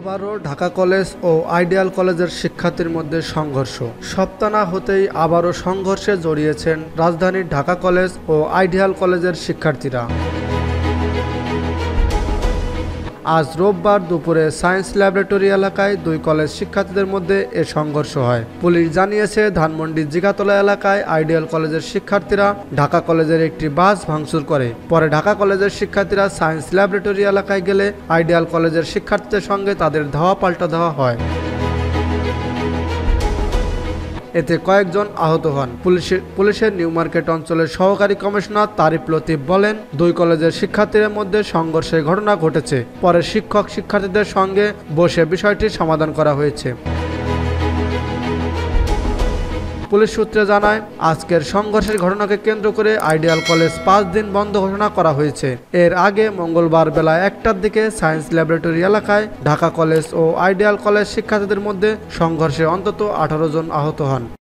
আবারও ঢাকা কলেজ ও আইডিয়াল কলেজের শিক্ষার্থীর মধ্যে সংঘর্ষ। সপ্তাহ না হতেই আবারও সংঘর্ষে জড়িয়েছেন রাজধানীর ঢাকা কলেজ ও আইডিয়াল কলেজের শিক্ষার্থীরা। আজ রোববার দুপুরে সায়েন্স ল্যাবরেটরি এলাকায় দুই কলেজ শিক্ষার্থীদের মধ্যে এ সংঘর্ষ হয়। পুলিশ জানিয়েছে, ধানমন্ডির জিগাতলা এলাকায় আইডিয়াল কলেজের শিক্ষার্থীরা ঢাকা কলেজের একটি বাস ভাঙচুর করে। পরে ঢাকা কলেজের শিক্ষার্থীরা সায়েন্স ল্যাবরেটরি এলাকায় গেলে আইডিয়াল কলেজের শিক্ষার্থীদের সঙ্গে তাদের ধাওয়া পাল্টা দেওয়া হয়। এতে কয়েকজন আহত হন। পুলিশের নিউ মার্কেট অঞ্চলের সহকারী কমিশনার তারিফ লতিফ বলেন, দুই কলেজের শিক্ষার্থীদের মধ্যে সংঘর্ষের ঘটনা ঘটেছে। পরে শিক্ষক শিক্ষার্থীদের সঙ্গে বসে বিষয়টির সমাধান করা হয়েছে। পুলিশ সূত্রে জানায়, আজকের সংঘর্ষের ঘটনাকে কেন্দ্র করে আইডিয়াল কলেজ 5 দিন বন্ধ ঘোষণা করা হয়েছে। এর আগে মঙ্গলবার বেলা 1টার দিকে সায়েন্স ল্যাবরেটরি এলাকায় ঢাকা কলেজ ও আইডিয়াল কলেজ শিক্ষার্থীদের মধ্যে সংঘর্ষে অন্তত 18 জন আহত হন।